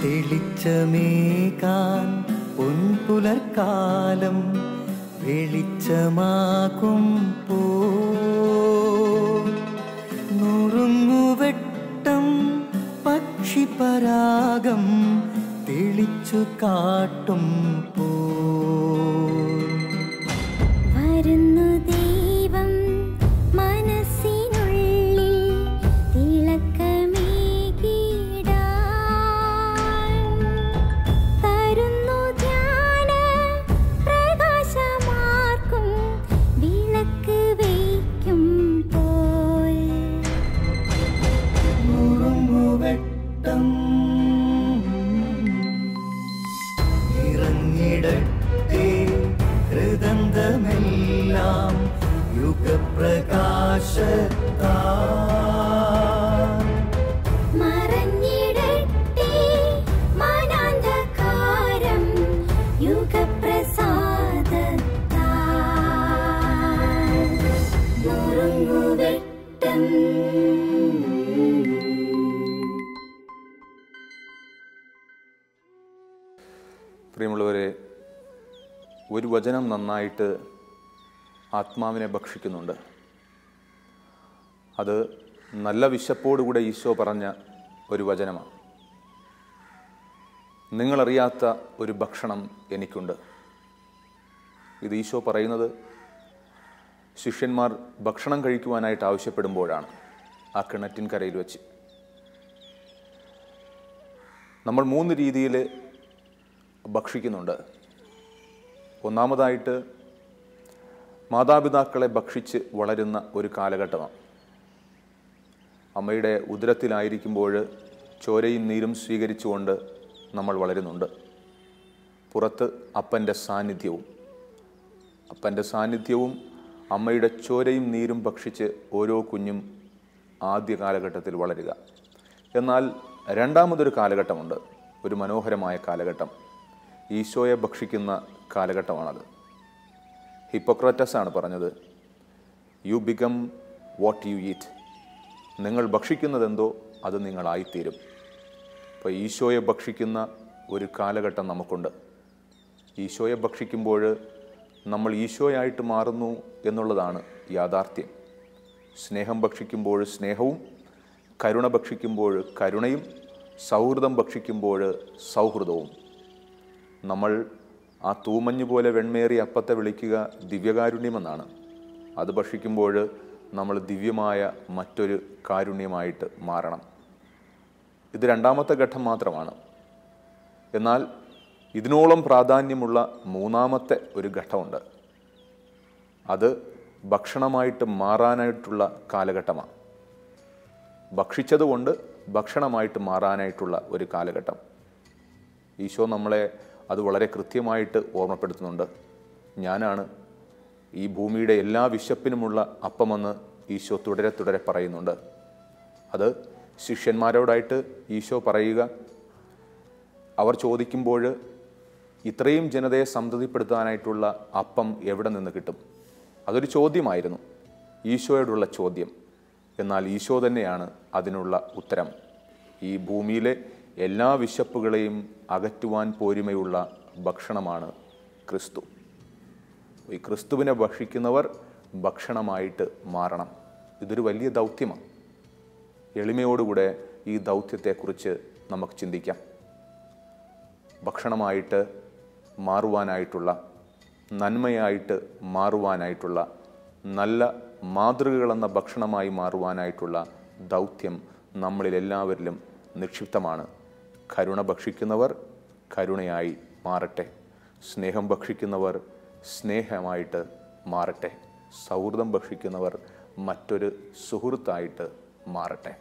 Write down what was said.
തെളിച്ചമേകാൻ പൊൻപുലർക്കാലം വെളിച്ചമാകുമ്പോ നുറുങ്ങുവെട്ടം പക്ഷിപരാഗം തെളിച്ചു കാട്ടുമ്പോ വരുന്നു ദൈവം മനസ്സിനുള്ളിൽ തിളക്കമേകിടാൻ തരുന്നു ധ്യാന പ്രകാശമാർക്കും വിളക്ക് വയ്ക്കുമ്പോൾ നുറുങ്ങുവെട്ടം ഇറങ്ങിടട്ടെ ഹൃദന്തമെല്ലാം യുഗപ്രകാശത്താൽ മറഞ്ഞിടട്ടെ മനാന്ധകാരം യുഗപ്രസാദത്താൽ നുറുങ്ങുവെട്ടം. പ്രിയമുള്ളവരെ, ഒരു വചനം നന്നായിട്ട് ആത്മാവിനെ ഭക്ഷിക്കുന്നുണ്ട്. അത് നല്ല വിശപ്പോടുകൂടെ ഈശോ പറഞ്ഞ ഒരു വചനമാണ്. നിങ്ങളറിയാത്ത ഒരു ഭക്ഷണം എനിക്കുണ്ട്. ഇത് ഈശോ പറയുന്നത് ശിഷ്യന്മാർ ഭക്ഷണം കഴിക്കുവാനായിട്ട് ആവശ്യപ്പെടുമ്പോഴാണ്, ആ കിണറ്റിൻ കരയിൽ വെച്ച്. നമ്മൾ 3 രീതിയിൽ ഭക്ഷിക്കുന്നുണ്ട്. ഒന്നാമതായിട്ട് മാതാപിതാക്കളെ ഭക്ഷിച്ച് വളരുന്ന ഒരു കാലഘട്ടമാണ്. അമ്മയുടെ ഉദരത്തിലായിരിക്കുമ്പോൾ ചോരയും നീരും സ്വീകരിച്ചുകൊണ്ട് നമ്മൾ വളരുന്നുണ്ട്. പുറത്ത് അപ്പൻ്റെ സാന്നിധ്യവും അമ്മയുടെ ചോരയും നീരും ഭക്ഷിച്ച് ഓരോ കുഞ്ഞും ആദ്യ കാലഘട്ടത്തിൽ വളരുക. എന്നാൽ രണ്ടാമതൊരു കാലഘട്ടമുണ്ട്, ഒരു മനോഹരമായ കാലഘട്ടം. ഈശോയെ ഭക്ഷിക്കുന്ന കാലഘട്ടമാണത്. ഹിപ്പോക്രാറ്റസ് ആണ് പറഞ്ഞത്, you become what you eat. നിങ്ങൾ ഭക്ഷിക്കുന്നതെന്തോ അത് നിങ്ങളായിത്തീരും. അപ്പോൾ ഈശോയെ ഭക്ഷിക്കുന്ന ഒരു കാലഘട്ടം നമുക്കുണ്ട്. ഈശോയെ ഭക്ഷിക്കുമ്പോൾ നമ്മൾ ഈശോയായിട്ട് മാറുന്നു എന്നുള്ളതാണ് യാഥാർത്ഥ്യം. സ്നേഹം ഭക്ഷിക്കുമ്പോൾ സ്നേഹവും, കരുണ ഭക്ഷിക്കുമ്പോൾ കരുണയും, സൗഹൃദം ഭക്ഷിക്കുമ്പോൾ സൗഹൃദവും. നമ്മൾ ആ തൂമഞ്ഞ് പോലെ വെണ്മേറിയ അപ്പത്തെ വിളിക്കുക ദിവ്യകാരുണ്യമെന്നാണ്. അത് ഭക്ഷിക്കുമ്പോൾ നമ്മൾ ദിവ്യമായ മറ്റൊരു കാരുണ്യമായിട്ട് മാറണം. ഇത് രണ്ടാമത്തെ ഘട്ടം മാത്രമാണ്. എന്നാൽ ഇതിനോളം പ്രാധാന്യമുള്ള മൂന്നാമത്തെ ഒരു ഘട്ടമുണ്ട്. അത് ഭക്ഷണമായിട്ട് മാറാനായിട്ടുള്ള കാലഘട്ടമാണ്. ഭക്ഷിച്ചതുകൊണ്ട് ഭക്ഷണമായിട്ട് മാറാനായിട്ടുള്ള ഒരു കാലഘട്ടം. ഈശോ നമ്മളെ അത് വളരെ കൃത്യമായിട്ട് ഓർമ്മപ്പെടുത്തുന്നുണ്ട്. ഞാനാണ് ഈ ഭൂമിയുടെ എല്ലാ വിശപ്പിനുമുള്ള അപ്പമെന്ന് ഈശോ തുടരെ പറയുന്നുണ്ട്. അത് ശിഷ്യന്മാരോടായിട്ട് ഈശോ പറയുക. അവർ ചോദിക്കുമ്പോൾ ഇത്രയും ജനതയെ സംതൃപ്തിപ്പെടുത്താനായിട്ടുള്ള അപ്പം എവിടെ നിന്ന് കിട്ടും? അതൊരു ചോദ്യമായിരുന്നു, ഈശോയോടുള്ള ചോദ്യം. എന്നാൽ ഈശോ തന്നെയാണ് അതിനുള്ള ഉത്തരം. ഈ ഭൂമിയിലെ എല്ലാ വിശപ്പുകളെയും അകറ്റുവാൻ പോരുമയുള്ള ഭക്ഷണമാണ് ക്രിസ്തു. ഈ ക്രിസ്തുവിനെ ഭക്ഷിക്കുന്നവർ ഭക്ഷണമായിട്ട് മാറണം. ഇതൊരു വലിയ ദൗത്യമാണ്. എളിമയോടുകൂടെ ഈ ദൗത്യത്തെക്കുറിച്ച് നമുക്ക് ചിന്തിക്കാം. ഭക്ഷണമായിട്ട് മാറുവാനായിട്ടുള്ള, നന്മയായിട്ട് മാറുവാനായിട്ടുള്ള, നല്ല മാതൃകകളെന്ന ഭക്ഷണമായി മാറുവാനായിട്ടുള്ള ദൗത്യം നമ്മളിലെല്ലാവരിലും നിക്ഷിപ്തമാണ്. കരുണ ഭക്ഷിക്കുന്നവർ കരുണയായി മാറട്ടെ. സ്നേഹം ഭക്ഷിക്കുന്നവർ സ്നേഹമായിട്ട് മാറട്ടെ. സൗഹൃദം ഭക്ഷിക്കുന്നവർ മറ്റൊരു സുഹൃത്തായിട്ട് മാറട്ടെ.